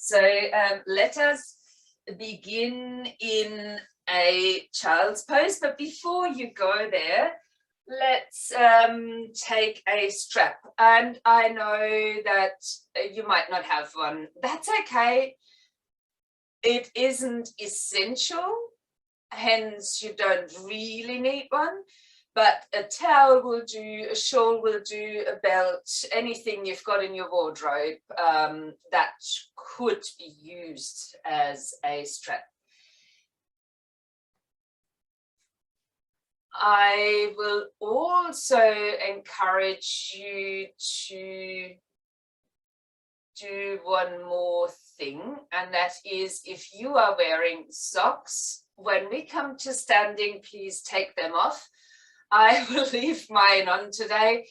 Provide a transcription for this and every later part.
So let us begin in a child's pose, but before you go there, let's take a strap. And I know that you might not have one. That's okay. It isn't essential, hence you don't really need one. But a towel will do, a shawl will do, a belt, anything you've got in your wardrobe that could be used as a strap. I will also encourage you to do one more thing, and that is if you are wearing socks, when we come to standing, please take them off. I will leave mine on today,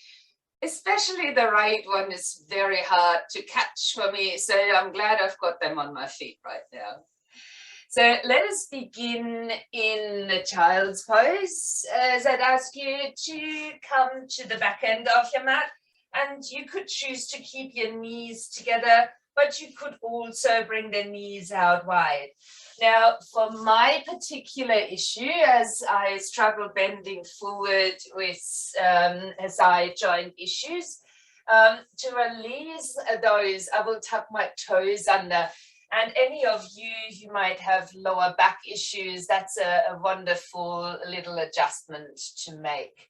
especially the right one is very hard to catch for me, so I'm glad I've got them on my feet right now. So let us begin in the child's pose, as I'd ask you to come to the back end of your mat, and you could choose to keep your knees together, but you could also bring the knees out wide. Now, for my particular issue, as I struggle bending forward with SI joint issues, to release those, I will tuck my toes under. And any of you who might have lower back issues, that's a wonderful little adjustment to make.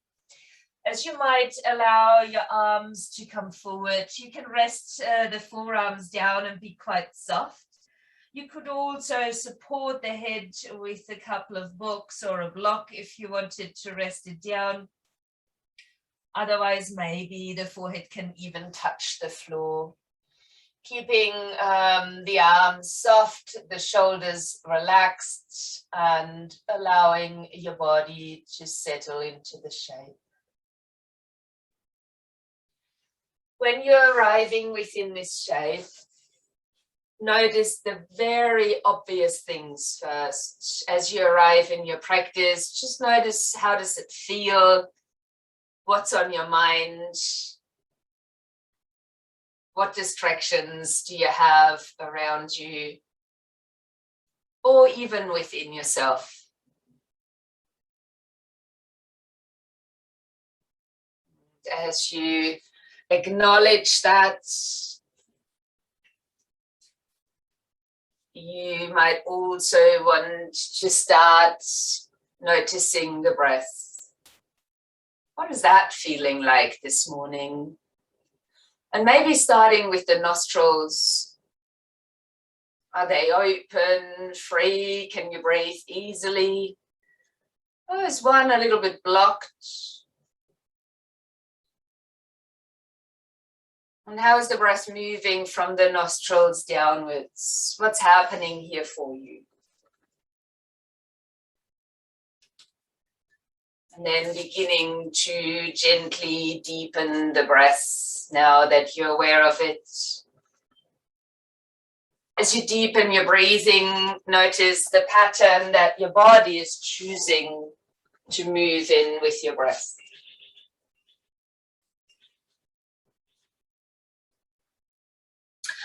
As you might allow your arms to come forward, you can rest the forearms down and be quite soft. You could also support the head with a couple of books or a block if you wanted to rest it down. Otherwise, maybe the forehead can even touch the floor. Keeping the arms soft, the shoulders relaxed, and allowing your body to settle into the shape. When you're arriving within this shape, notice the very obvious things first. As you arrive in your practice, just notice, how does it feel? What's on your mind? What distractions do you have around you? Or even within yourself? As you acknowledge that, you might also want to start noticing the breath. What is that feeling like this morning? And maybe starting with the nostrils. Are they open, free? Can you breathe easily? Or is one a little bit blocked? And how is the breath moving from the nostrils downwards? What's happening here for you? And then beginning to gently deepen the breath now that you're aware of it. As you deepen your breathing, notice the pattern that your body is choosing to move in with your breath.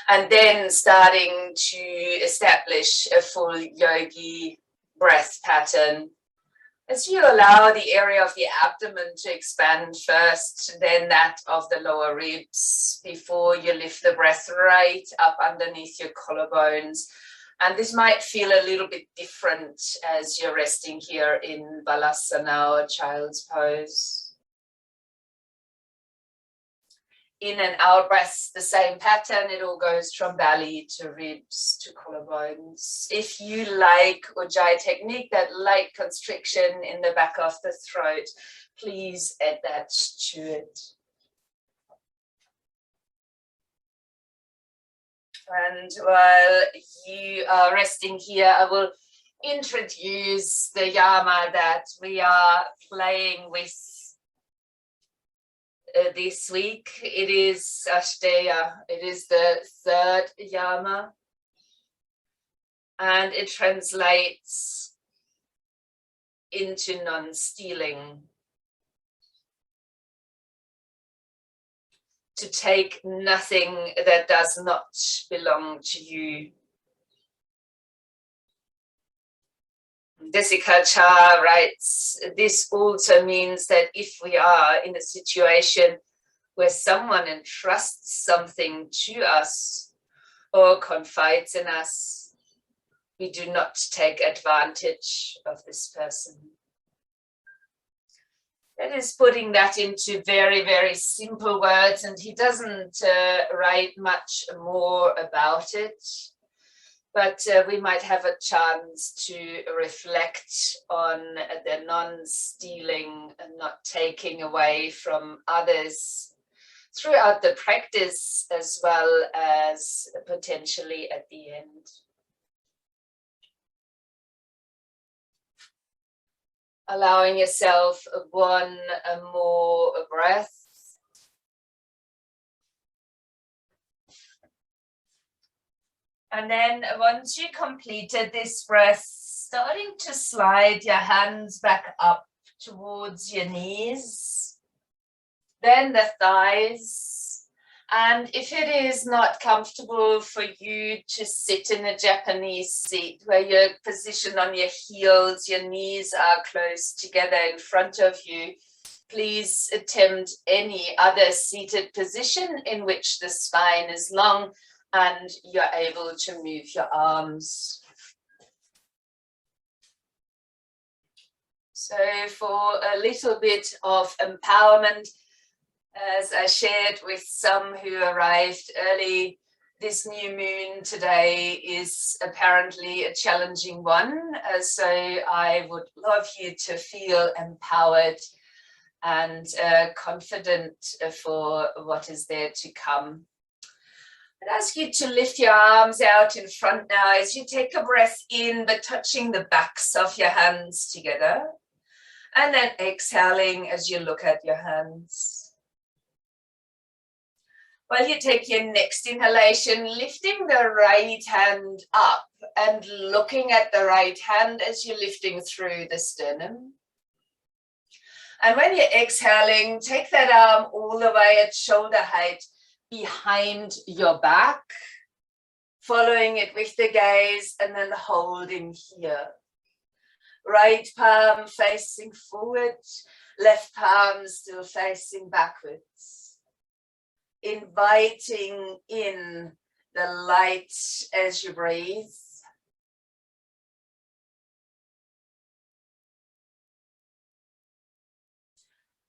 And then starting to establish a full yogi breath pattern. As you allow the area of the abdomen to expand first, then that of the lower ribs, before you lift the breath right up underneath your collarbones. And this might feel a little bit different as you're resting here in Balasana or child's pose. In and out breaths, the same pattern. It all goes from belly to ribs to collarbones. If you like Ujjayi technique, that light constriction in the back of the throat, please add that to it. And while you are resting here, I will introduce the yama that we are playing with this week. It is Asteya. It is the third yama, and it translates into non-stealing. to take nothing that does not belong to you. Desikacha writes, this also means that if we are in a situation where someone entrusts something to us or confides in us, we do not take advantage of this person. That is putting that into very, very simple words, and he doesn't write much more about it. But we might have a chance to reflect on the non-stealing and not taking away from others throughout the practice, as well as potentially at the end. Allowing yourself one more breath. And then once you completed this breath, starting to slide your hands back up towards your knees, then the thighs. And if it is not comfortable for you to sit in a Japanese seat where you're positioned on your heels, your knees are close together in front of you, please attempt any other seated position in which the spine is long and you're able to move your arms. So for a little bit of empowerment, as I shared with some who arrived early, this new moon today is apparently a challenging one. So I would love you to feel empowered and confident for what is there to come. I'd ask you to lift your arms out in front now as you take a breath in, but touching the backs of your hands together. And then exhaling as you look at your hands. While you take your next inhalation, lifting the right hand up and looking at the right hand as you're lifting through the sternum. And when you're exhaling, take that arm all the way at shoulder height behind your back, following it with the gaze and then holding here. Right palm facing forward, left palm still facing backwards. Inviting in the light as you breathe.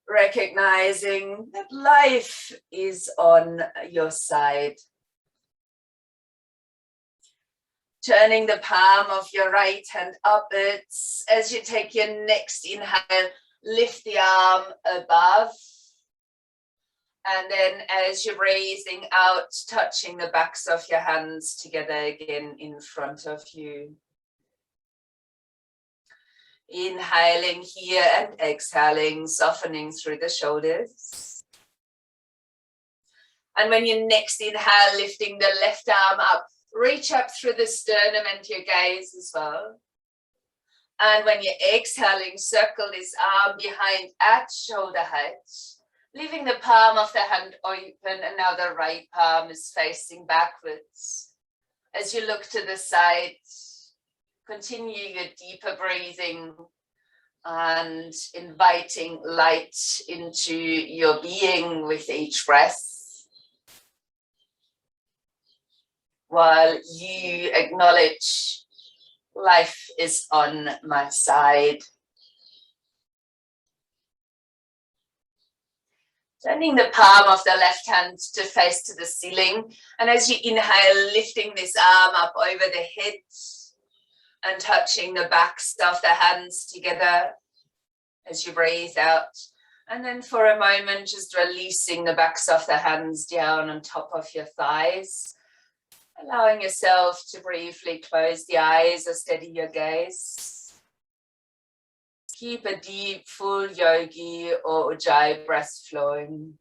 Recognizing that life is on your side. Turning the palm of your right hand upwards. As you take your next inhale, lift the arm above. And then as you're breathing out, touching the backs of your hands together again in front of you. Inhaling here and exhaling, softening through the shoulders. And when you next inhale, lifting the left arm up, reach up through the sternum and your gaze as well. And when you're exhaling, circle this arm behind at shoulder height, leaving the palm of the hand open, and now the right palm is facing backwards. As you look to the side, continue your deeper breathing and inviting light into your being with each breath. While you acknowledge life is on my side. Turning the palm of the left hand to face to the ceiling. And as you inhale, lifting this arm up over the head and touching the backs of the hands together as you breathe out. And then for a moment, just releasing the backs of the hands down on top of your thighs. Allowing yourself to briefly close the eyes or steady your gaze. Keep a deep, full yogi or ujjayi breath flowing.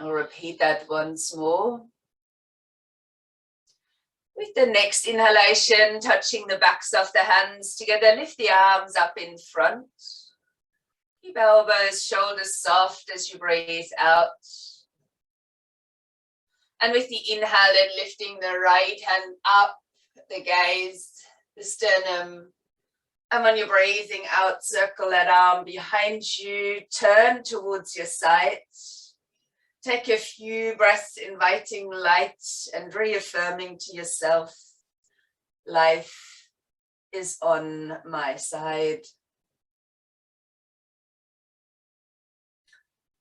I'll repeat that once more. With the next inhalation, touching the backs of the hands together, lift the arms up in front. Keep elbows, shoulders soft as you breathe out. And with the inhale, then lifting the right hand up, the gaze, the sternum. And when you're breathing out, circle that arm behind you, turn towards your side. Take a few breaths, inviting light and reaffirming to yourself, life is on my side.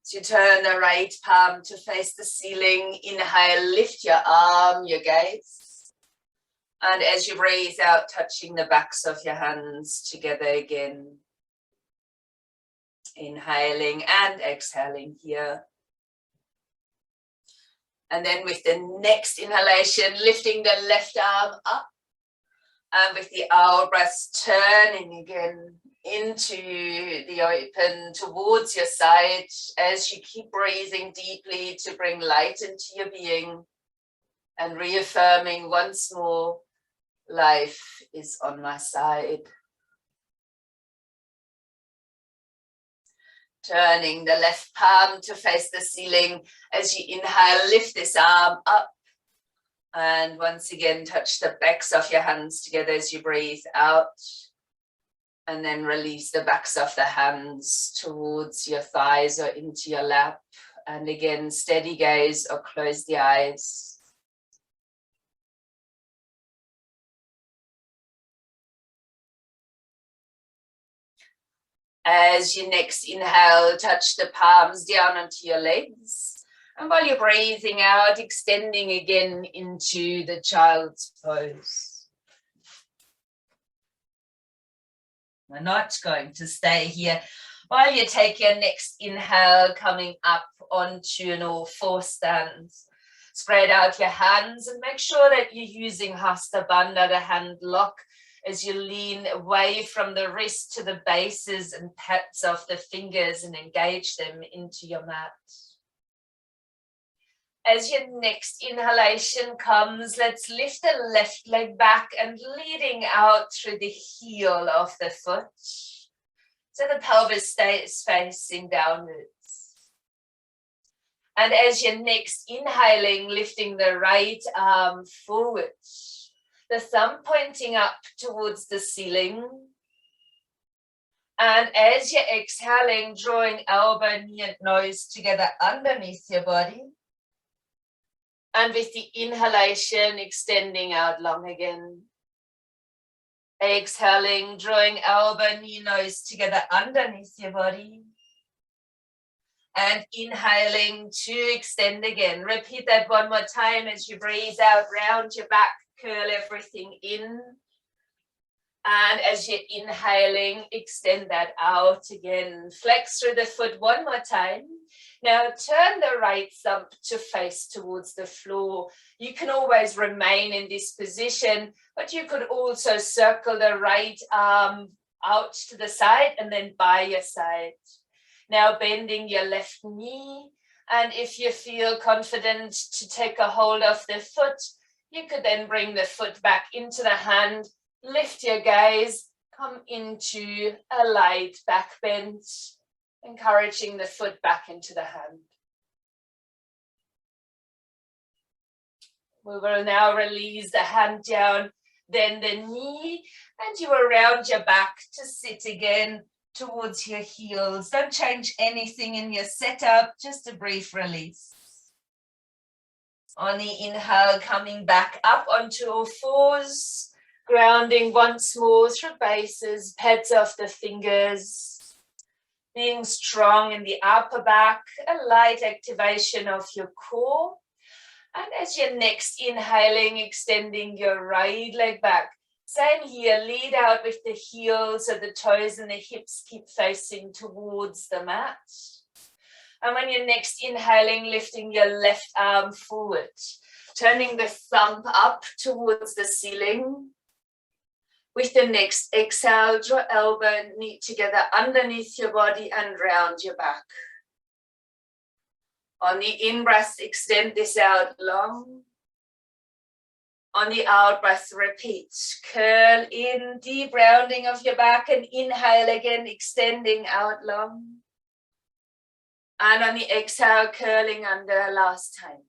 So you turn the right palm to face the ceiling. Inhale, lift your arm, your gaze. And as you breathe out, touching the backs of your hands together again. Inhaling and exhaling here. And then with the next inhalation, lifting the left arm up. And with the out breath, turning again into the open towards your side as you keep breathing deeply to bring light into your being and reaffirming once more, life is on my side. Turning the left palm to face the ceiling as you inhale, lift this arm up. And once again, touch the backs of your hands together as you breathe out. And then release the backs of the hands towards your thighs or into your lap. And again, steady gaze or close the eyes. As you next inhale, touch the palms down onto your legs. And while you're breathing out, extending again into the child's pose. We're not going to stay here. While you take your next inhale, coming up onto an all-four stance. Spread out your hands and make sure that you're using Hasta Bandha, the hand lock, as you lean away from the wrist to the bases and pats of the fingers and engage them into your mat. As your next inhalation comes, let's lift the left leg back and leading out through the heel of the foot. So the pelvis stays facing downwards. And as you're next inhaling, lifting the right arm forward. The thumb pointing up towards the ceiling. And as you're exhaling, drawing elbow, knee and nose together underneath your body. And with the inhalation, extending out long again. Exhaling, drawing elbow, knee, nose together underneath your body. And inhaling to extend again. Repeat that one more time as you breathe out, round your back, curl everything in. And as you're inhaling, extend that out again. Flex through the foot one more time. Now turn the right thumb to face towards the floor. You can always remain in this position, but you could also circle the right arm out to the side and then by your side. Now bending your left knee. And if you feel confident to take a hold of the foot, you could then bring the foot back into the hand. Lift your gaze, come into a light back bend, encouraging the foot back into the hand. We will now release the hand down, then the knee, and you will round your back to sit again towards your heels. Don't change anything in your setup, just a brief release. On the inhale, coming back up onto all fours. Grounding once more through bases, pads of the fingers. Being strong in the upper back, a light activation of your core. And as you're next inhaling, extending your right leg back. Same here, lead out with the heels so the toes and the hips keep facing towards the mat. And when you're next inhaling, lifting your left arm forward. Turning the thumb up towards the ceiling. With the next exhale, draw elbow and knee together underneath your body and round your back. On the in-breath, extend this out long. On the out-breath, repeat. Curl in, deep rounding of your back and inhale again, extending out long. And on the exhale, curling under last time.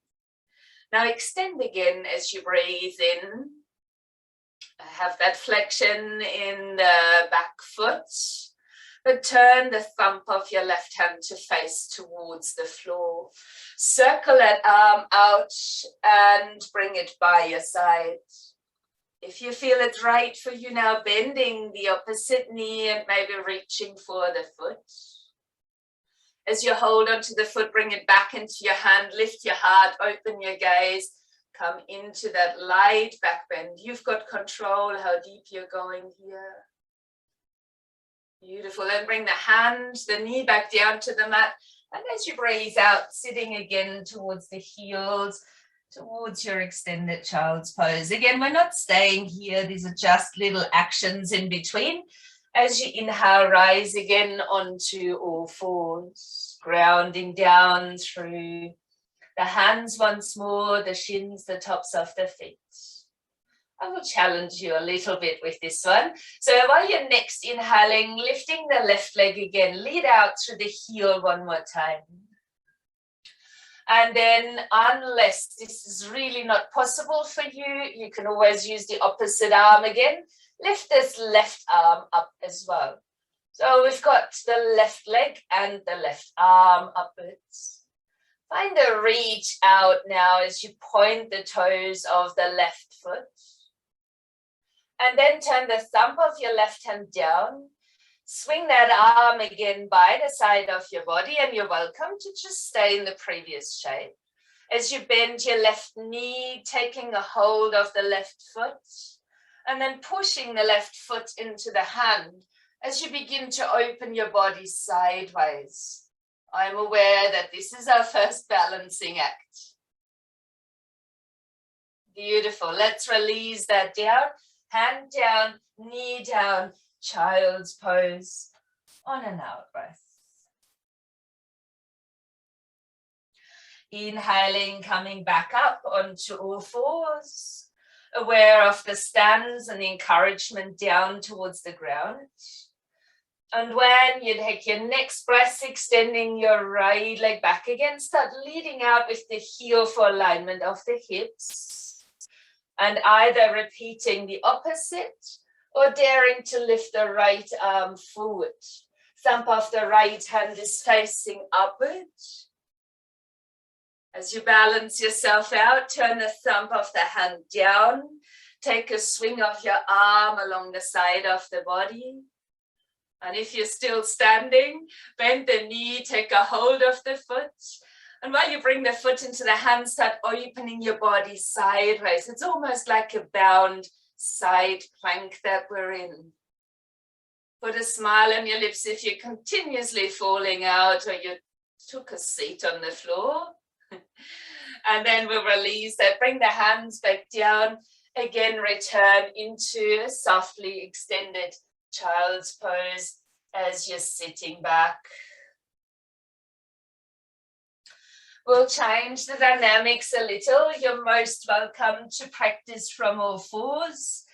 Now extend again as you breathe in. Have that flexion in the back foot, but turn the thumb of your left hand to face towards the floor. Circle that arm out and bring it by your side. If you feel it's right for you now, bending the opposite knee and maybe reaching for the foot. As you hold onto the foot, bring it back into your hand, lift your heart, open your gaze, come into that light back bend. You've got control how deep you're going here. Beautiful. Then bring the hand, the knee back down to the mat. And as you breathe out, sitting again towards the heels, towards your extended child's pose. Again, we're not staying here. These are just little actions in between. As you inhale, rise again onto all fours, grounding down through the hands once more, the shins, the tops of the feet. I will challenge you a little bit with this one. So while you're next inhaling, lifting the left leg again, lead out through the heel one more time. And then unless this is really not possible for you, you can always use the opposite arm again. Lift this left arm up as well. So we've got the left leg and the left arm upwards. Find a reach out now as you point the toes of the left foot. And then turn the thumb of your left hand down. Swing that arm again by the side of your body, and you're welcome to just stay in the previous shape. As you bend your left knee, taking a hold of the left foot, and then pushing the left foot into the hand as you begin to open your body sideways. I'm aware that this is our first balancing act. Beautiful. Let's release that down. Hand down, knee down, child's pose. On and out breath. Inhaling, coming back up onto all fours. Aware of the stands and the encouragement down towards the ground. And when you take your next breath, extending your right leg back again, start leading out with the heel for alignment of the hips. And either repeating the opposite or daring to lift the right arm forward. Thumb of the right hand is facing upward. As you balance yourself out, turn the thumb of the hand down. Take a swing of your arm along the side of the body. And if you're still standing, bend the knee, take a hold of the foot. And while you bring the foot into the hand, start opening your body sideways. It's almost like a bound side plank that we're in. Put a smile on your lips if you're continuously falling out or you took a seat on the floor. And then we'll release that. Bring the hands back down. Again, return into a softly extended child's pose as you're sitting back. We'll change the dynamics a little. You're most welcome to practice from all fours.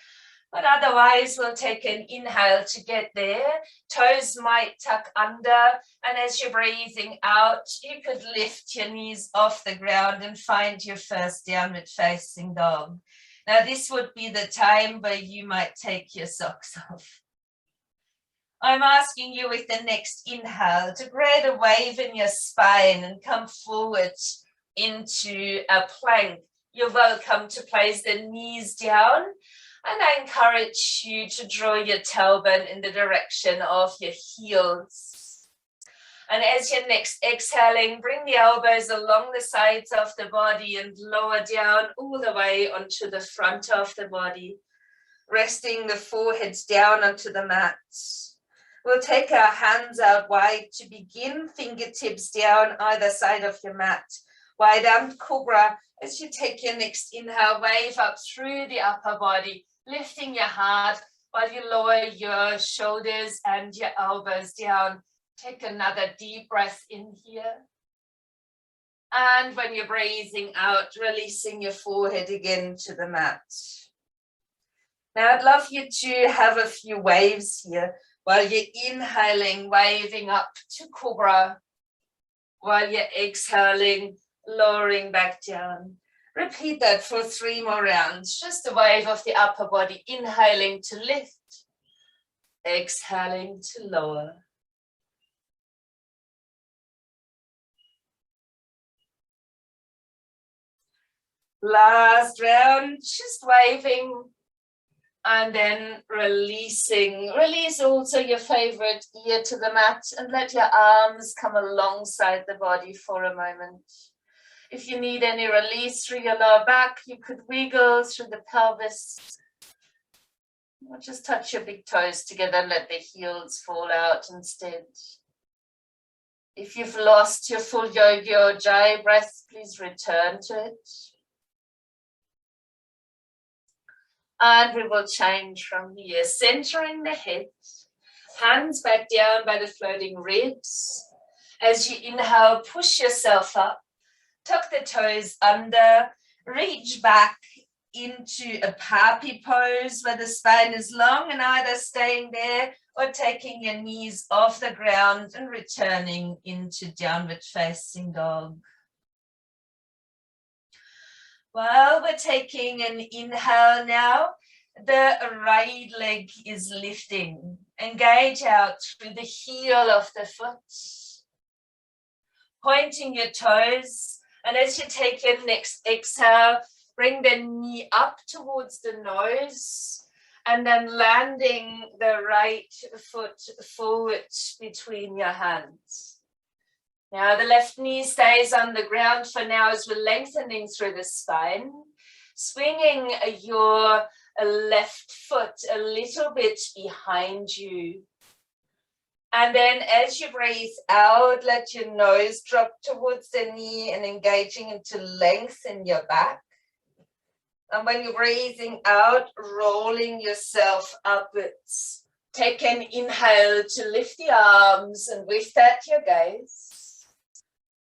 But otherwise, we'll take an inhale to get there. Toes might tuck under. And as you're breathing out, you could lift your knees off the ground and find your first downward facing dog. Now, this would be the time where you might take your socks off. I'm asking you with the next inhale to create a wave in your spine and come forward into a plank. You're welcome to place the knees down. And I encourage you to draw your tailbone in the direction of your heels. And as you're next exhaling, bring the elbows along the sides of the body and lower down all the way onto the front of the body, resting the forehead down onto the mat. We'll take our hands out wide to begin, fingertips down either side of your mat. Wide armed cobra. As you take your next inhale, wave up through the upper body, lifting your heart while you lower your shoulders and your elbows down. Take another deep breath in here. And when you're breathing out, releasing your forehead again to the mat. Now I'd love you to have a few waves here. While you're inhaling, waving up to cobra. While you're exhaling, lowering back down. Repeat that for 3 more rounds. Just a wave of the upper body, inhaling to lift, exhaling to lower. Last round, just waving and then releasing. Release also your favorite ear to the mat and let your arms come alongside the body for a moment. If you need any release through your lower back, you could wiggle through the pelvis. Or just touch your big toes together and let the heels fall out instead. If you've lost your full yogi or jai breath, please return to it. And we will change from here, centering the head, hands back down by the floating ribs. As you inhale, push yourself up, tuck the toes under, reach back into a papi pose where the spine is long and either staying there or taking your knees off the ground and returning into downward facing dog. Well, we're taking an inhale now. The right leg is lifting. Engage out through the heel of the foot. Pointing your toes. And as you take your next exhale, bring the knee up towards the nose. And then landing the right foot forward between your hands. Now the left knee stays on the ground for now as we're lengthening through the spine, swinging your left foot a little bit behind you. And then as you breathe out, let your nose drop towards the knee and engaging into length in your back. And when you're breathing out, rolling yourself upwards. Take an inhale to lift the arms and with that your gaze.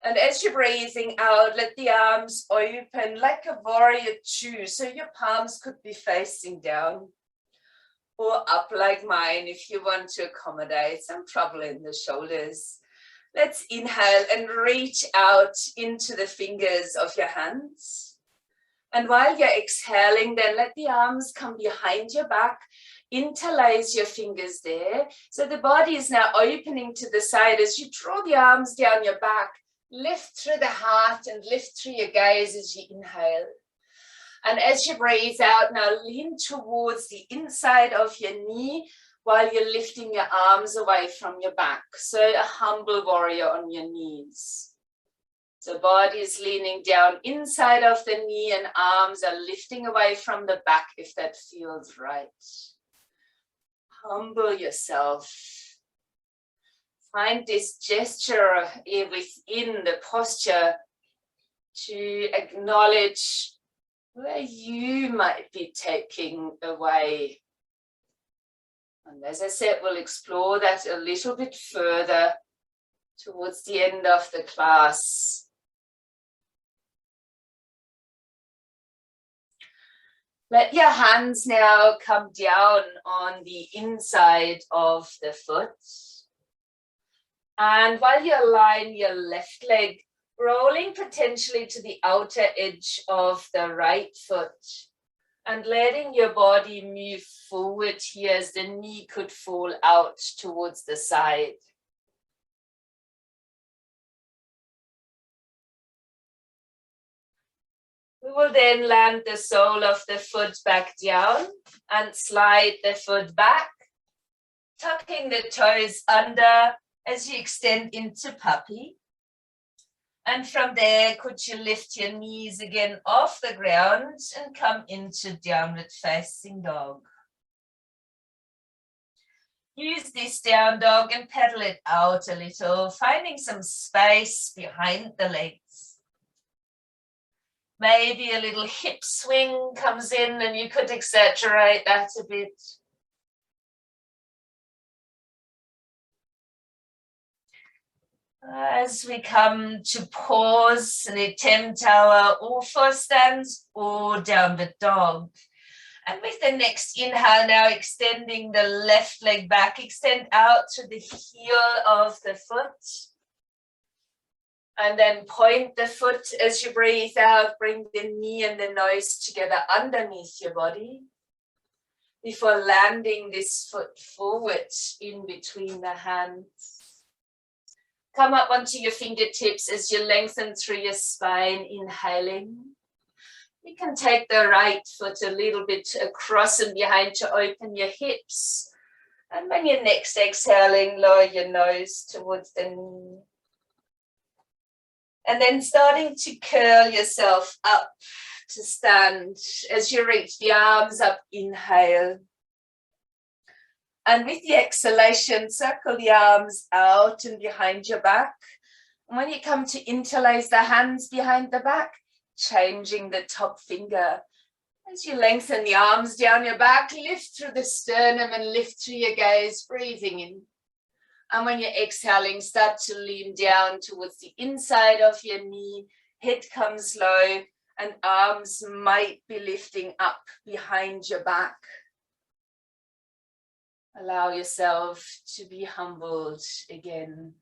And as you're breathing out, let the arms open like a warrior two. So your palms could be facing down or up like mine if you want to accommodate some trouble in the shoulders. Let's inhale and reach out into the fingers of your hands. And while you're exhaling, then let the arms come behind your back. Interlace your fingers there. So the body is now opening to the side as you draw the arms down your back. Lift through the heart and lift through your gaze as you inhale. And as you breathe out, now lean towards the inside of your knee while you're lifting your arms away from your back. So a humble warrior on your knees. So body is leaning down inside of the knee and arms are lifting away from the back if that feels right. Humble yourself. Find this gesture within the posture to acknowledge where you might be taking away. And as I said, we'll explore that a little bit further towards the end of the class. Let your hands now come down on the inside of the foot. And while you align your left leg, rolling potentially to the outer edge of the right foot and letting your body move forward here as the knee could fall out towards the side. We will then land the sole of the foot back down and slide the foot back, tucking the toes under as you extend into puppy. And from there, could you lift your knees again off the ground and come into downward facing dog. Use this down dog and pedal it out a little, finding some space behind the legs. Maybe a little hip swing comes in and you could exaggerate that a bit. As we come to pause and attempt our all four stands or downward dog. And with the next inhale now, extending the left leg back, extend out to the heel of the foot. And then point the foot as you breathe out. Bring the knee and the nose together underneath your body before landing this foot forward in between the hands. Come up onto your fingertips as you lengthen through your spine, inhaling. You can take the right foot a little bit across and behind to open your hips. And when you're next exhaling, lower your nose towards the knee. And then starting to curl yourself up to stand as you reach the arms up, inhale. And with the exhalation, circle the arms out and behind your back. And when you come to interlace the hands behind the back, changing the top finger. As you lengthen the arms down your back, lift through the sternum and lift through your gaze, breathing in. And when you're exhaling, start to lean down towards the inside of your knee. Head comes low and arms might be lifting up behind your back. Allow yourself to be humbled again.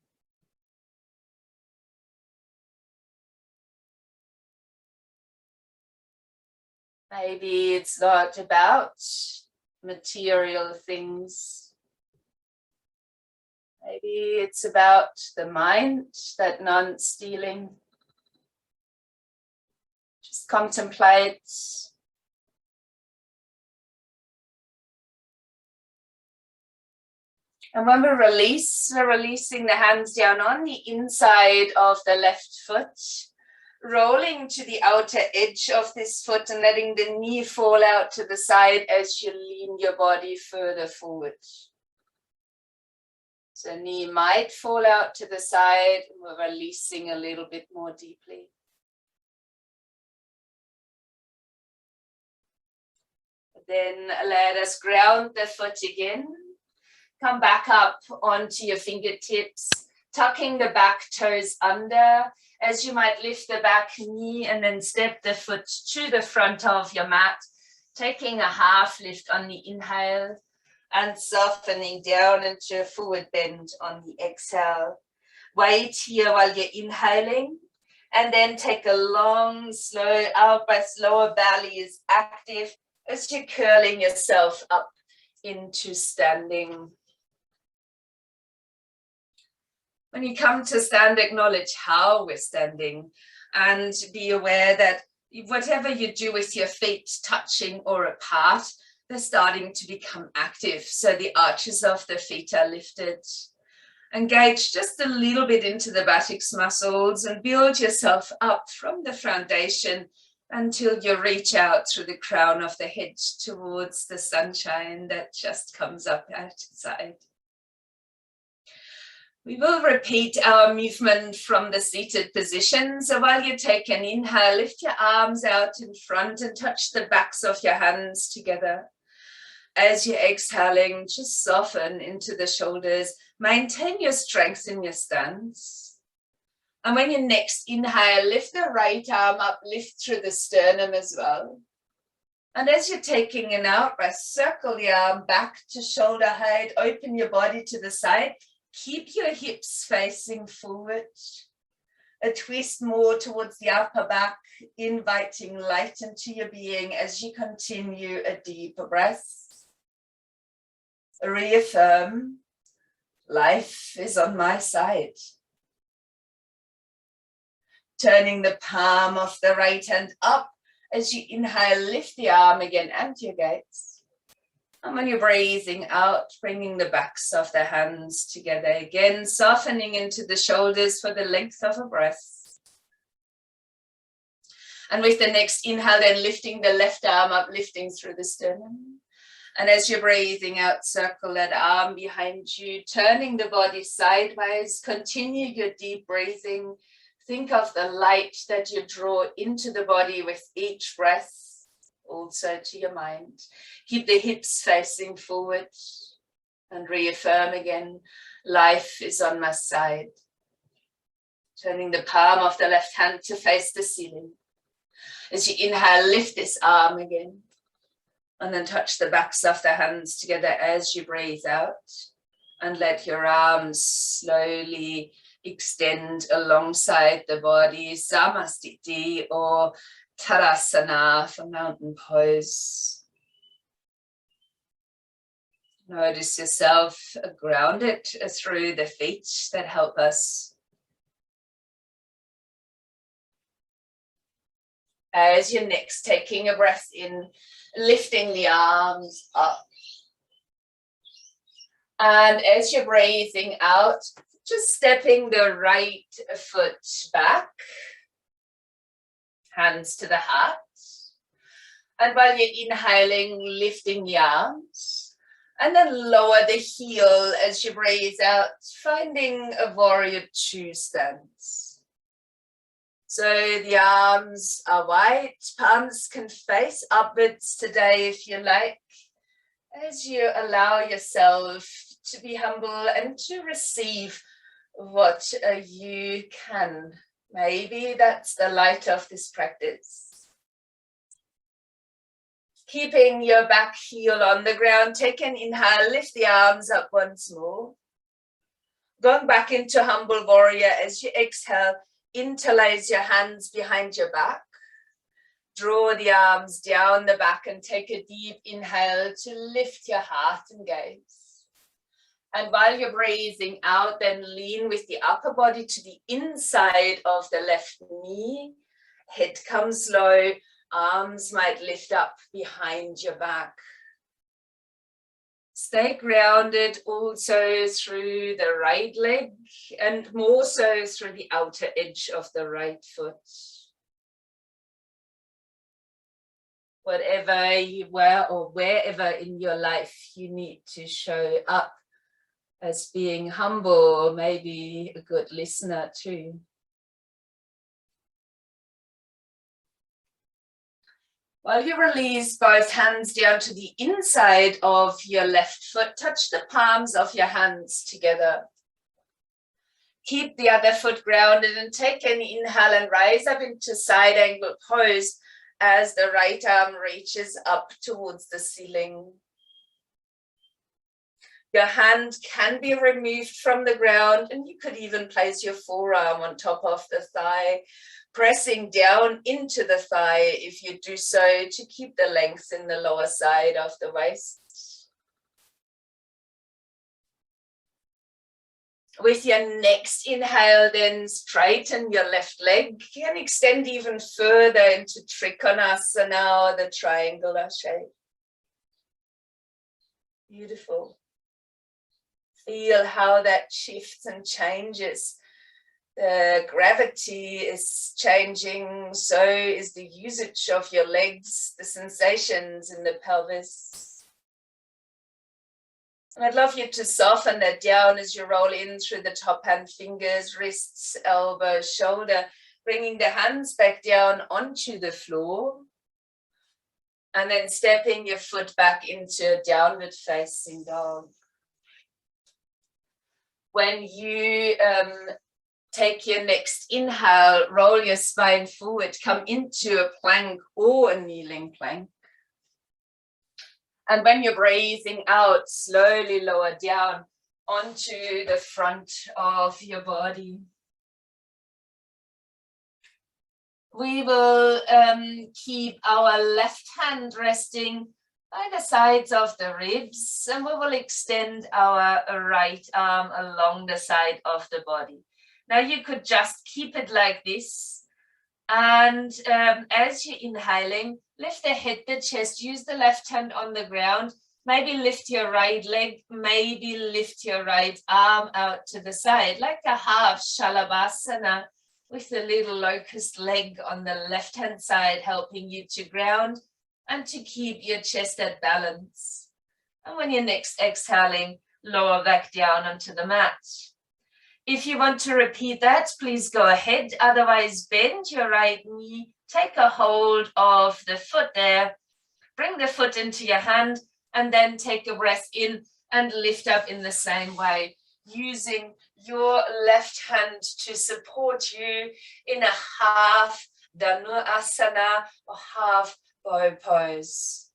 Maybe it's not about material things. Maybe it's about the mind, that non-stealing. Just contemplate. And when we release, we're releasing the hands down on the inside of the left foot, rolling to the outer edge of this foot and letting the knee fall out to the side as you lean your body further forward. So knee might fall out to the side, and we're releasing a little bit more deeply. Then let us ground the foot again. Come back up onto your fingertips, tucking the back toes under as you might lift the back knee and then step the foot to the front of your mat, taking a half lift on the inhale and softening down into a forward bend on the exhale. Wait here while you're inhaling and then take a long, slow out breath. Lower belly is active as you're curling yourself up into standing. When you come to stand, acknowledge how we're standing and be aware that whatever you do with your feet touching or apart, they're starting to become active. So the arches of the feet are lifted. Engage just a little bit into the buttocks muscles and build yourself up from the foundation until you reach out through the crown of the head towards the sunshine that just comes up outside. We will repeat our movement from the seated position. So while you take an inhale, lift your arms out in front and touch the backs of your hands together. As you're exhaling, just soften into the shoulders. Maintain your strength in your stance. And when you next inhale, lift the right arm up, lift through the sternum as well. And as you're taking an out breath, circle the arm back to shoulder height, open your body to the side. Keep your hips facing forward. A twist more towards the upper back, inviting light into your being as you continue a deeper breath. Reaffirm, life is on my side. Turning the palm of the right hand up as you inhale, lift the arm again and your gaze. And when you're breathing out, bringing the backs of the hands together again, softening into the shoulders for the length of a breath. And with the next inhale, then lifting the left arm up, lifting through the sternum. And as you're breathing out, circle that arm behind you, turning the body sideways. Continue your deep breathing. Think of the light that you draw into the body with each breath, also to your mind. Keep the hips facing forward and reaffirm again, life is on my side. Turning the palm of the left hand to face the ceiling. As you inhale, lift this arm again. And then touch the backs of the hands together as you breathe out. And let your arms slowly extend alongside the body, Samastiti or Tarasana for mountain pose. Notice yourself grounded through the feet that help us. As you're next taking a breath in, lifting the arms up. And as you're breathing out, just stepping the right foot back, hands to the heart. And while you're inhaling, lifting the arms. And then lower the heel as you breathe out, finding a warrior two stance. So the arms are wide, palms can face upwards today if you like, as you allow yourself to be humble and to receive what you can. Maybe that's the light of this practice. Keeping your back heel on the ground, take an inhale, lift the arms up once more. Going back into humble warrior as you exhale, interlace your hands behind your back. Draw the arms down the back and take a deep inhale to lift your heart and gaze. And while you're breathing out, then lean with the upper body to the inside of the left knee. Head comes low. Arms might lift up behind your back. Stay grounded also through the right leg and more so through the outer edge of the right foot. Whatever you were or wherever in your life you need to show up as being humble or maybe a good listener too. While you release both hands down to the inside of your left foot, touch the palms of your hands together. Keep the other foot grounded and take an inhale and rise up into side angle pose as the right arm reaches up towards the ceiling. Your hand can be removed from the ground and you could even place your forearm on top of the thigh, pressing down into the thigh if you do so to keep the length in the lower side of the waist. With your next inhale, then straighten your left leg and extend even further into Trikonasana, the triangular shape. Beautiful. Feel how that shifts and changes. The gravity is changing, so is the usage of your legs, the sensations in the pelvis. And I'd love you to soften that down as you roll in through the top hand fingers, wrists, elbow, shoulder, bringing the hands back down onto the floor. And then stepping your foot back into downward facing dog. When you take your next inhale, roll your spine forward, come into a plank or a kneeling plank. And when you're breathing out, slowly lower down onto the front of your body. We will keep our left hand resting by the sides of the ribs, and we will extend our right arm along the side of the body. Now you could just keep it like this, and as you're inhaling, lift the head, the chest, use the left hand on the ground, maybe lift your right leg, maybe lift your right arm out to the side, like a half Shalabhasana, with the little locust leg on the left hand side, helping you to ground and to keep your chest at balance. And when you're next exhaling, lower back down onto the mat. If you want to repeat that, please go ahead. Otherwise, bend your right knee, take a hold of the foot there, bring the foot into your hand, and then take a breath in and lift up in the same way, using your left hand to support you in a half Dhanurasana or half bow pose.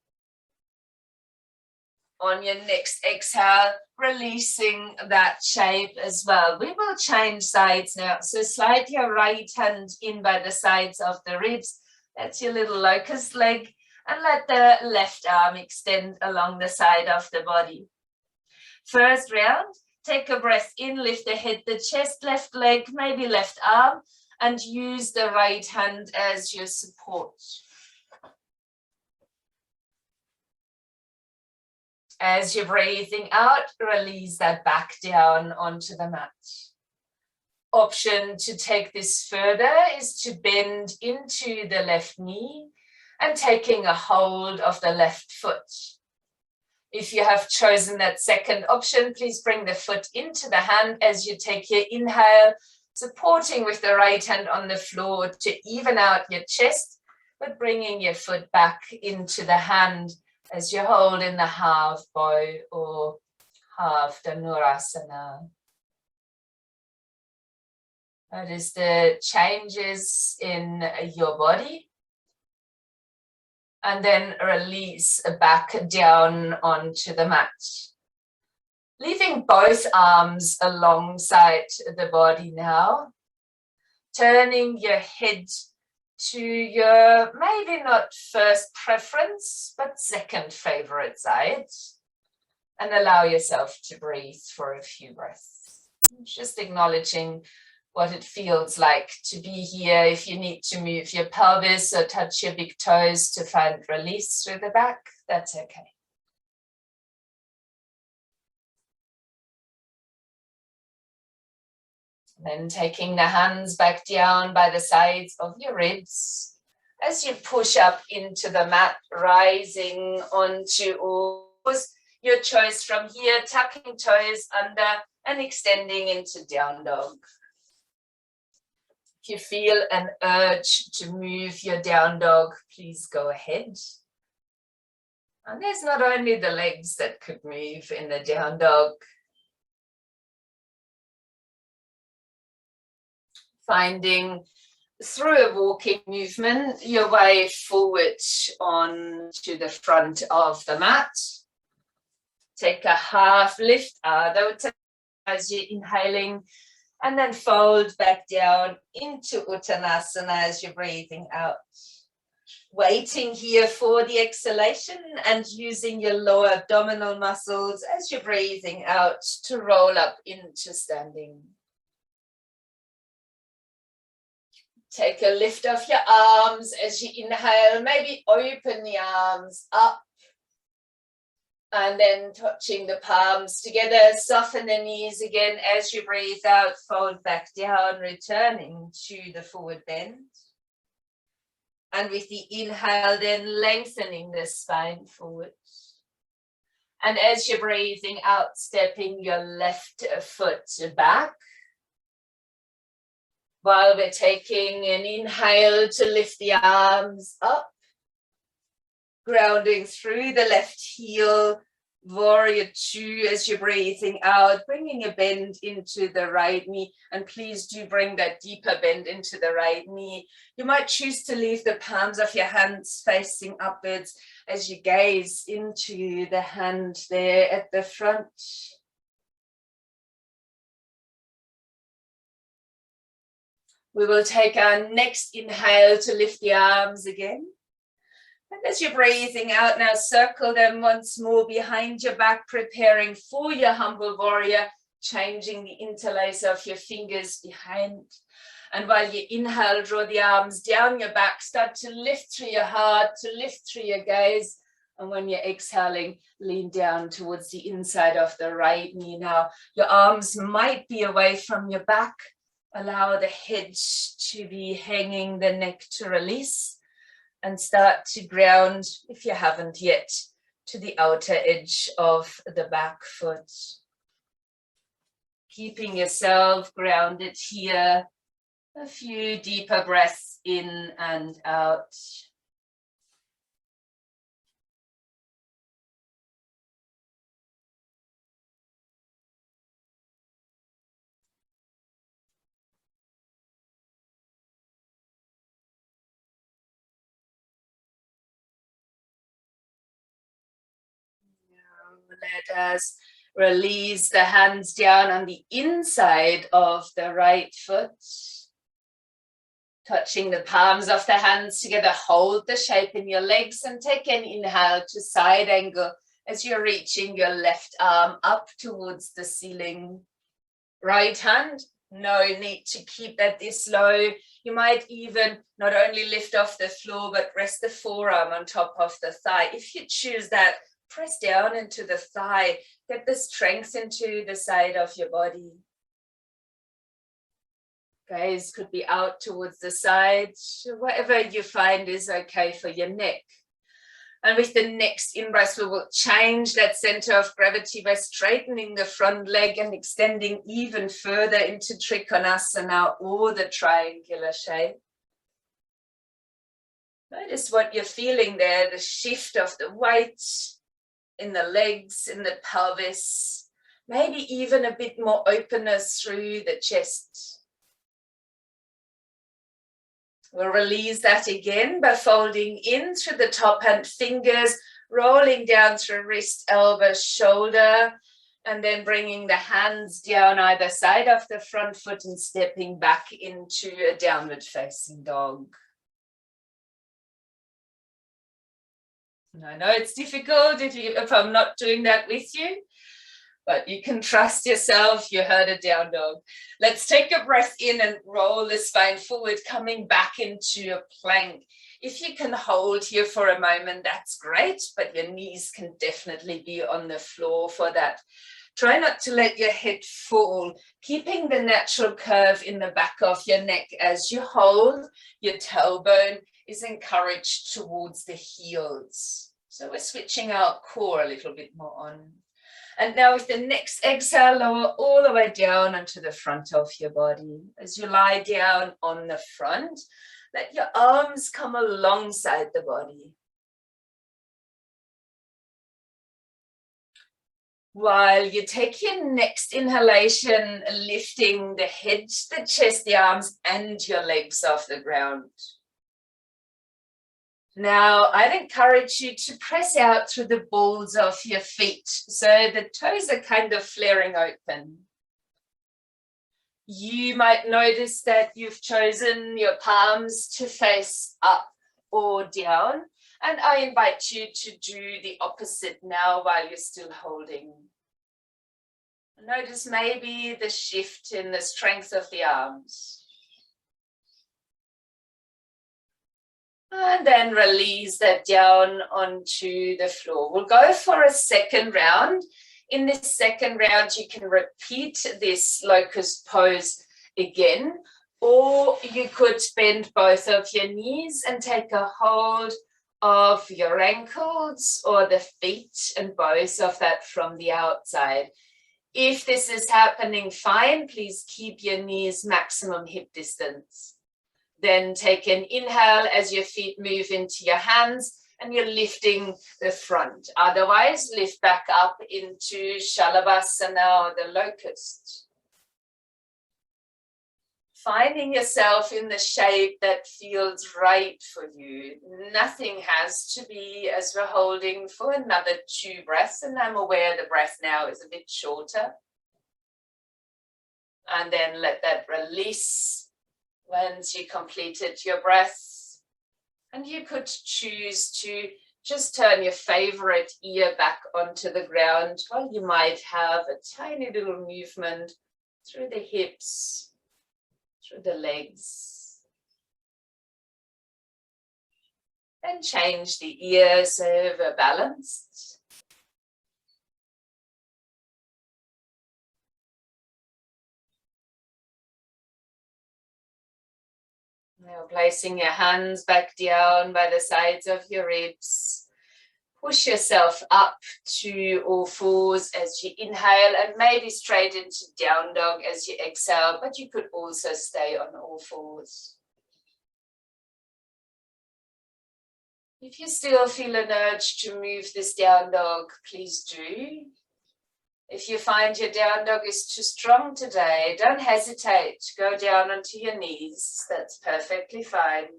On your next exhale, releasing that shape as well. We will change sides now. So slide your right hand in by the sides of the ribs. That's your little locust leg. And let the left arm extend along the side of the body. First round, take a breath in, lift the head, the chest, left leg, maybe left arm, and use the right hand as your support. As you're breathing out, release that back down onto the mat. Option to take this further is to bend into the left knee and taking a hold of the left foot. If you have chosen that second option, please bring the foot into the hand as you take your inhale, supporting with the right hand on the floor to even out your chest, but bringing your foot back into the hand as you hold in the half bow or half Dhanurasana. Notice the changes in your body. And then release back down onto the mat. Leaving both arms alongside the body now. Turning your head to your maybe not first preference, but second favorite side. And allow yourself to breathe for a few breaths. Just acknowledging what it feels like to be here. If you need to move your pelvis or touch your big toes to find release through the back, that's okay. Then taking the hands back down by the sides of your ribs as you push up into the mat, rising onto all your choice from here, tucking toes under and extending into down dog. If you feel an urge to move your down dog, please go ahead. And there's not only the legs that could move in the down dog. Finding through a walking movement your way forward on to the front of the mat. Take a half lift as you're inhaling. And then fold back down into Uttanasana as you're breathing out. Waiting here for the exhalation and using your lower abdominal muscles as you're breathing out to roll up into standing. Take a lift of your arms as you inhale. Maybe open the arms up. And then touching the palms together, soften the knees again as you breathe out, fold back down, returning to the forward bend. And with the inhale, then lengthening the spine forward. And as you're breathing out, stepping your left foot back. While we're taking an inhale to lift the arms up. Grounding through the left heel, warrior two as you're breathing out, bringing a bend into the right knee. And please do bring that deeper bend into the right knee. You might choose to leave the palms of your hands facing upwards as you gaze into the hand there at the front. We will take our next inhale to lift the arms again. And as you're breathing out now, circle them once more behind your back, preparing for your humble warrior, changing the interlace of your fingers behind. And while you inhale, draw the arms down your back, start to lift through your heart, to lift through your gaze. And when you're exhaling, lean down towards the inside of the right knee. Now, your arms might be away from your back. Allow the head to be hanging, the neck to release. And start to ground, if you haven't yet, to the outer edge of the back foot. Keeping yourself grounded here. A few deeper breaths in and out. Let us release the hands down on the inside of the right foot. Touching the palms of the hands together, hold the shape in your legs and take an inhale to side angle as you're reaching your left arm up towards the ceiling. Right hand, no need to keep that this low. You might even not only lift off the floor, but rest the forearm on top of the thigh. If you choose that, press down into the thigh, get the strength into the side of your body. Gaze could be out towards the side, whatever you find is okay for your neck. And with the next in-breath, we will change that center of gravity by straightening the front leg and extending even further into Trikonasana or the triangular shape. Notice what you're feeling there, the shift of the weight in the legs, in the pelvis, maybe even a bit more openness through the chest. We'll release that again by folding in through the top hand fingers, rolling down through wrist, elbow, shoulder, and then bringing the hands down either side of the front foot and stepping back into a downward facing dog. And I know it's difficult if I'm not doing that with you, but you can trust yourself. You heard a down dog. Let's take a breath in and roll the spine forward, coming back into a plank. If you can hold here for a moment, that's great, but your knees can definitely be on the floor for that. Try not to let your head fall, keeping the natural curve in the back of your neck as you hold. Your tailbone is encouraged towards the heels. So we're switching our core a little bit more on. And now with the next exhale, lower all the way down onto the front of your body. As you lie down on the front, let your arms come alongside the body. While you take your next inhalation, lifting the head, the chest, the arms, and your legs off the ground. Now, I'd encourage you to press out through the balls of your feet, so the toes are kind of flaring open. You might notice that you've chosen your palms to face up or down, and I invite you to do the opposite now while you're still holding. Notice maybe the shift in the strength of the arms. And then release that down onto the floor. We'll go for a second round. In this second round, you can repeat this locust pose again, or you could bend both of your knees and take a hold of your ankles or the feet and both of that from the outside. If this is happening fine, please keep your knees maximum hip distance. Then take an inhale as your feet move into your hands and you're lifting the front. Otherwise, lift back up into Shalabhasana or the locust. Finding yourself in the shape that feels right for you. Nothing has to be, as we're holding for another 2 breaths, and I'm aware the breath now is a bit shorter. And then let that release. Once you completed your breath, and you could choose to just turn your favorite ear back onto the ground, while you might have a tiny little movement through the hips, through the legs. And change the ear so we're balanced. Now placing your hands back down by the sides of your ribs. Push yourself up to all fours as you inhale and maybe straight into down dog as you exhale, but you could also stay on all fours. If you still feel an urge to move this down dog, please do. If you find your down dog is too strong today, don't hesitate to go down onto your knees. That's perfectly fine.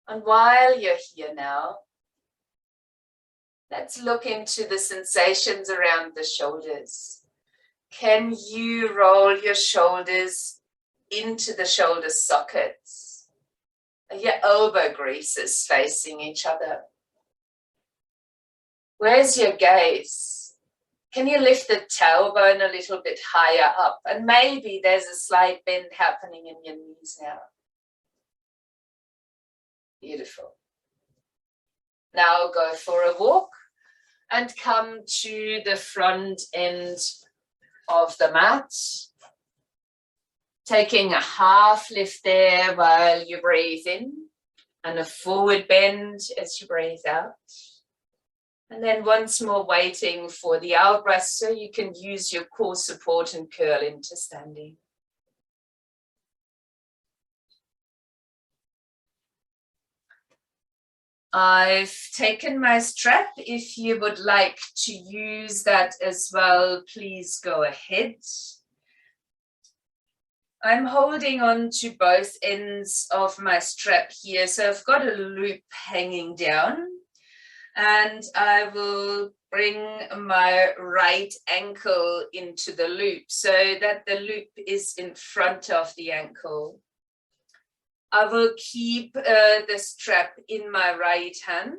And while you're here now, Let's look into the sensations around the shoulders. Can you roll your shoulders into the shoulder sockets? Are your elbow greases facing each other? Where's your gaze? Can you lift the tailbone a little bit higher up? And maybe there's a slight bend happening in your knees now. Beautiful. Now go for a walk and come to the front end of the mat. Taking a half lift there while you breathe in and a forward bend as you breathe out. And then once more waiting for the out breath so you can use your core support and curl into standing. I've taken my strap. If you would like to use that as well, please go ahead. I'm holding on to both ends of my strap here. So I've got a loop hanging down. And I will bring my right ankle into the loop so that the loop is in front of the ankle. I will keep the strap in my right hand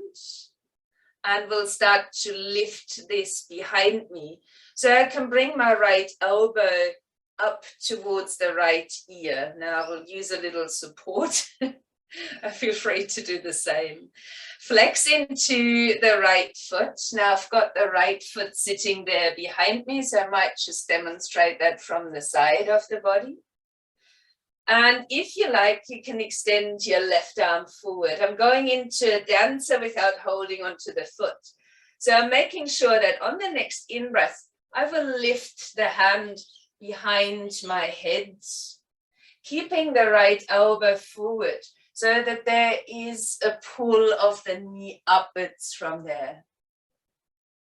and will start to lift this behind me. So I can bring my right elbow up towards the right ear. Now I will use a little support. Feel free to do the same. Flex into the right foot. Now I've got the right foot sitting there behind me, so I might just demonstrate that from the side of the body. And if you like, you can extend your left arm forward. I'm going into a dancer without holding onto the foot. So I'm making sure that on the next in-breath, I will lift the hand behind my head, keeping the right elbow forward, so that there is a pull of the knee upwards from there.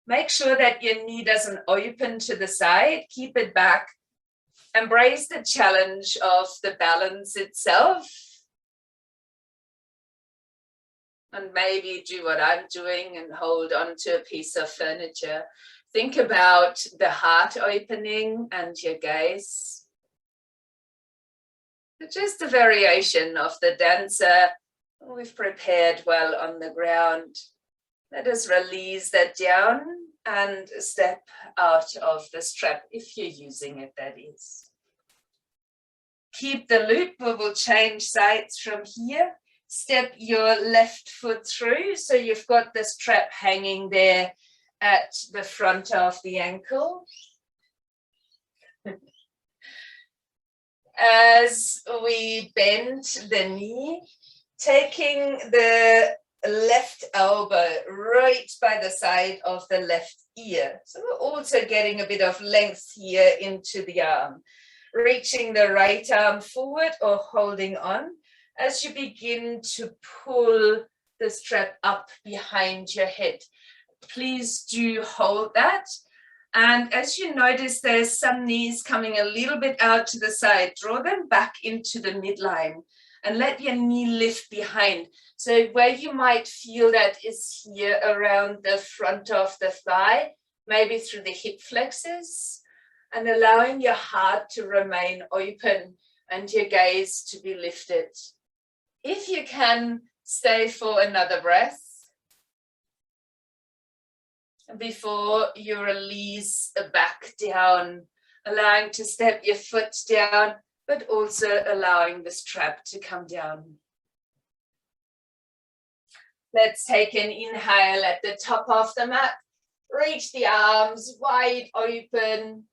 Make sure that your knee doesn't open to the side, keep it back. Embrace the challenge of the balance itself. And maybe do what I'm doing and hold on to a piece of furniture. Think about the heart opening and your gaze. Just a variation of the dancer. We've prepared well on the ground. Let us release that down and step out of the strap if you're using it, that is. Keep the loop. We will change sides from here. Step your left foot through so you've got the strap hanging there at the front of the ankle. As we bend the knee, taking the left elbow right by the side of the left ear. So we're also getting a bit of length here into the arm. Reaching the right arm forward or holding on as you begin to pull the strap up behind your head. Please do hold that. And as you notice, there's some knees coming a little bit out to the side. Draw them back into the midline and let your knee lift behind. So where you might feel that is here around the front of the thigh, maybe through the hip flexors, and allowing your heart to remain open and your gaze to be lifted. If you can, stay for another breath before you release back down, allowing to step your foot down, but also allowing the strap to come down. Let's take an inhale at the top of the mat. Reach the arms wide open.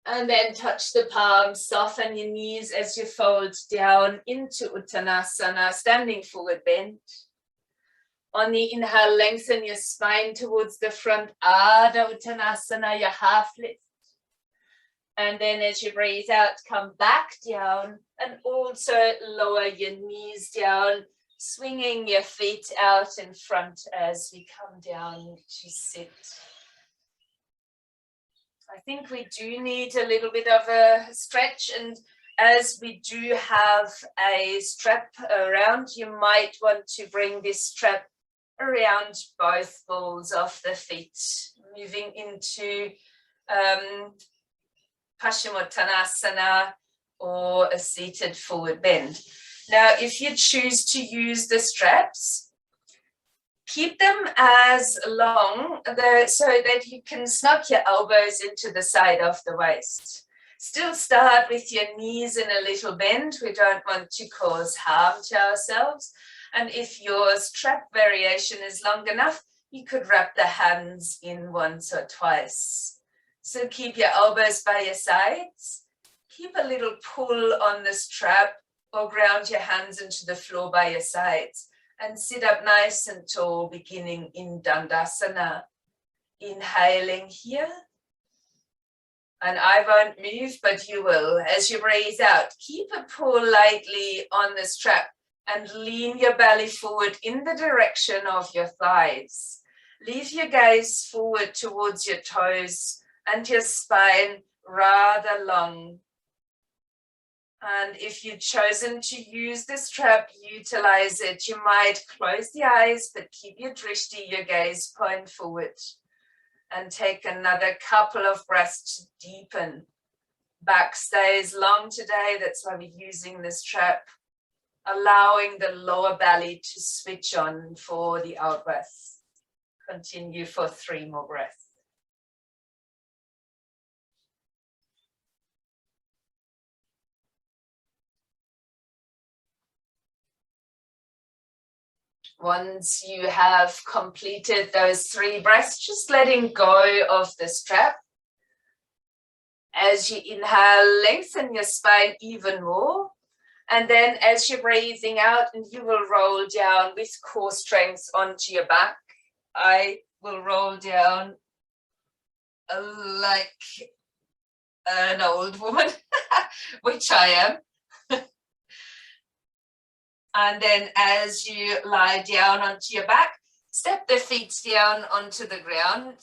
And then touch the palms, soften your knees as you fold down into Uttanasana, standing forward bend. On the inhale, lengthen your spine towards the front, Adha Uttanasana, your half lift. And then as you breathe out, come back down and also lower your knees down, swinging your feet out in front as we come down to sit. I think we do need a little bit of a stretch, and as we do have a strap around, you might want to bring this strap around both balls of the feet, moving into Paschimottanasana or a seated forward bend. Now, if you choose to use the straps, keep them as long so that you can snug your elbows into the side of the waist. Still start with your knees in a little bend. We don't want to cause harm to ourselves. And if your strap variation is long enough, you could wrap the hands in once or twice. So keep your elbows by your sides. Keep a little pull on the strap or ground your hands into the floor by your sides. And sit up nice and tall, beginning in Dandasana. Inhaling here. And I won't move, but you will. As you breathe out, keep a pull lightly on the strap and lean your belly forward in the direction of your thighs. Leave your gaze forward towards your toes and your spine rather long. And if you've chosen to use the strap, utilize it. You might close the eyes, but keep your drishti, your gaze, point forward. And take another couple of breaths to deepen. Back stays long today. That's why we're using this strap. Allowing the lower belly to switch on for the out breath. Continue for 3 more breaths. Once you have completed those 3 breaths, just letting go of the strap. As you inhale, lengthen your spine even more. And then as you're breathing out, and you will roll down with core strength onto your back. I will roll down like an old woman, which I am. And then as you lie down onto your back, step the feet down onto the ground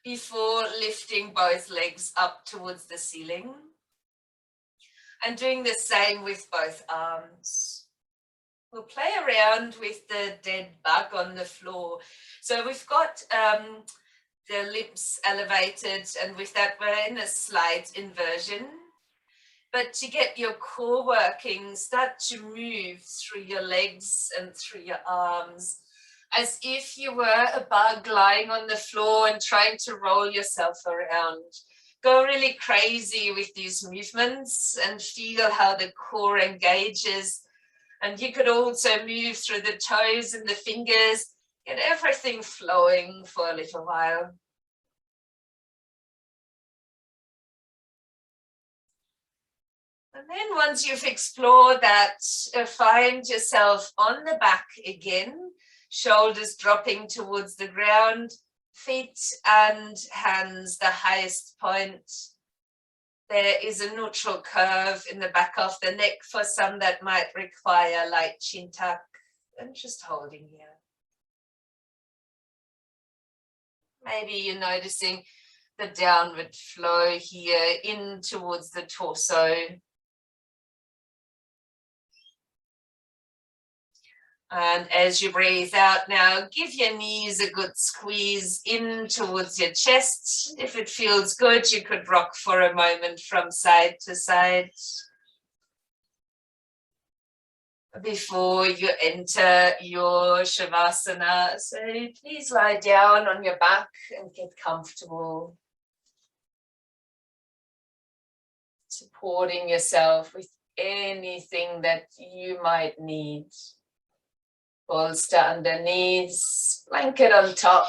before lifting both legs up towards the ceiling. And doing the same with both arms. We'll play around with the dead bug on the floor. So we've got the lips elevated, and with that we're in a slight inversion. But to get your core working, start to move through your legs and through your arms, as if you were a bug lying on the floor and trying to roll yourself around. Go really crazy with these movements and feel how the core engages. And you could also move through the toes and the fingers, get everything flowing for a little while. And then once you've explored that, find yourself on the back again, shoulders dropping towards the ground, feet and hands the highest point. There is a neutral curve in the back of the neck for some that might require light chin tuck, and just holding here. Maybe you're noticing the downward flow here in towards the torso. And as you breathe out now, give your knees a good squeeze in towards your chest. If it feels good, you could rock for a moment from side to side. Before you enter your Shavasana, so please lie down on your back and get comfortable. Supporting yourself with anything that you might need. Bolster underneath, blanket on top,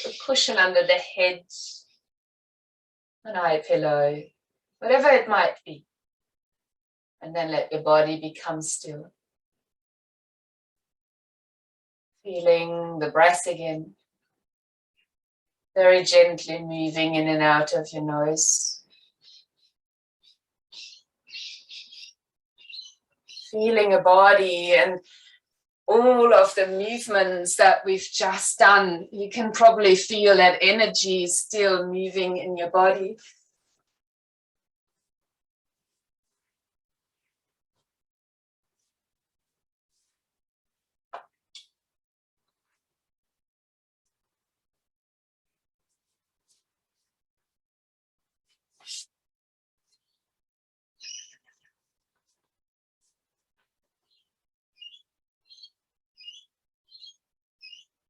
a cushion under the head, an eye pillow, whatever it might be. And then let your body become still. Feeling the breath again. Very gently moving in and out of your nose. Feeling a body and all of the movements that we've just done, you can probably feel that energy still moving in your body.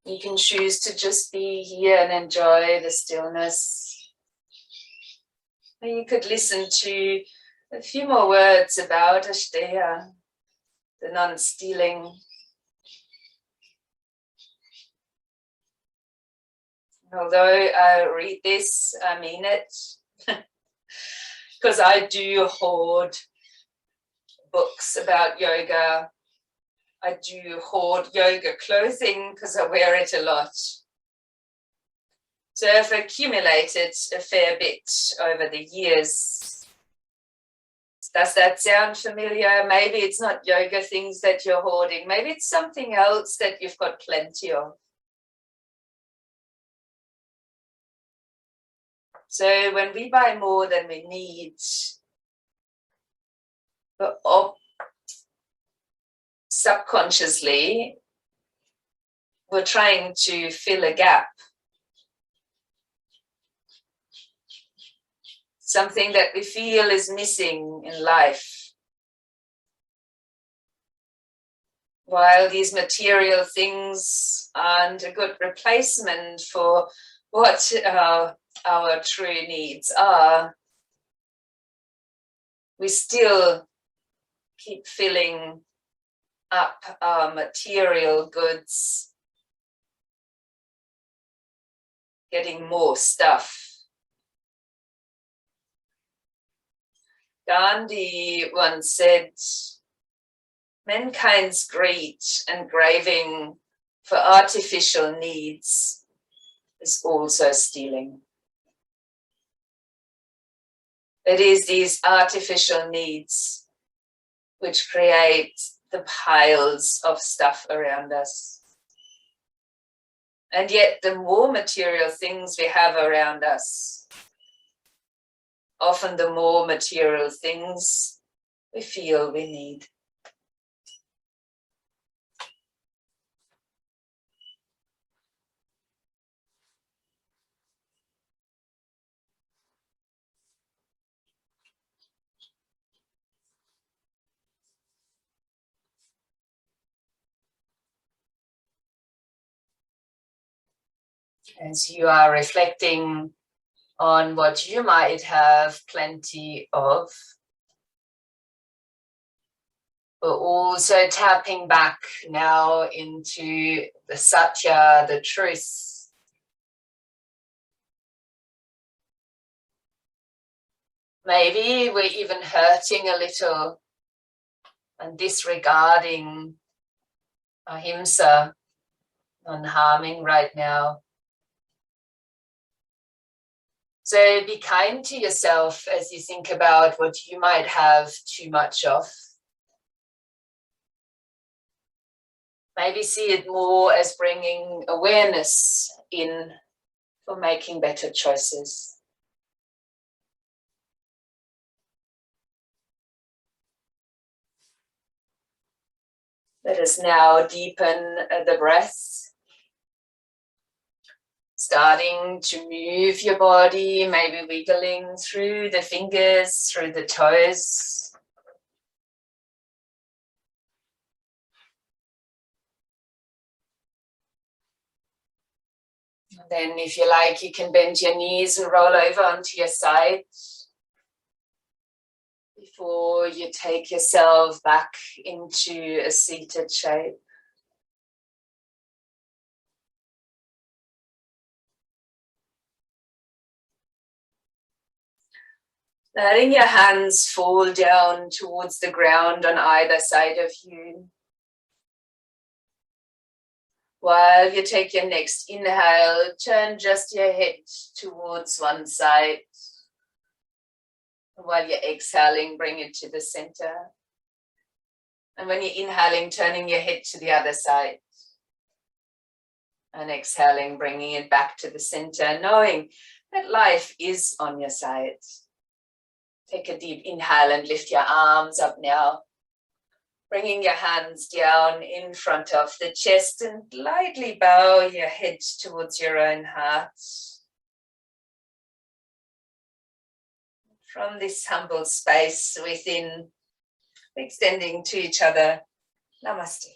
You can choose to just be here and enjoy the stillness. Or you could listen to a few more words about Asteya, the non-stealing. Although I read this, I mean it, because I do hoard books about yoga. I do hoard yoga clothing because I wear it a lot. So I've accumulated a fair bit over the years. Does that sound familiar? Maybe it's not yoga things that you're hoarding. Maybe it's something else that you've got plenty of. So when we buy more than we need, subconsciously, we're trying to fill a gap. Something that we feel is missing in life. While these material things aren't a good replacement for what our true needs are, we still keep filling up our material goods, getting more stuff. Gandhi once said, mankind's greed and craving for artificial needs is also stealing. It is these artificial needs which create the piles of stuff around us. And yet the more material things we have around us, often the more material things we feel we need. As you are reflecting on what you might have plenty of, but also tapping back now into the satya, the truth. Maybe we're even hurting a little and disregarding ahimsa, non-harming right now. So be kind to yourself as you think about what you might have too much of. Maybe see it more as bringing awareness in for making better choices. Let us now deepen the breath. Starting to move your body, maybe wiggling through the fingers, through the toes. And then if you like, you can bend your knees and roll over onto your side before you take yourself back into a seated shape. Letting your hands fall down towards the ground on either side of you. While you take your next inhale, turn just your head towards one side. While you're exhaling, bring it to the center. And when you're inhaling, turning your head to the other side. And exhaling, bringing it back to the center, knowing that life is on your side. Take a deep inhale and lift your arms up now. Bringing your hands down in front of the chest and lightly bow your head towards your own heart. From this humble space within, extending to each other, namaste.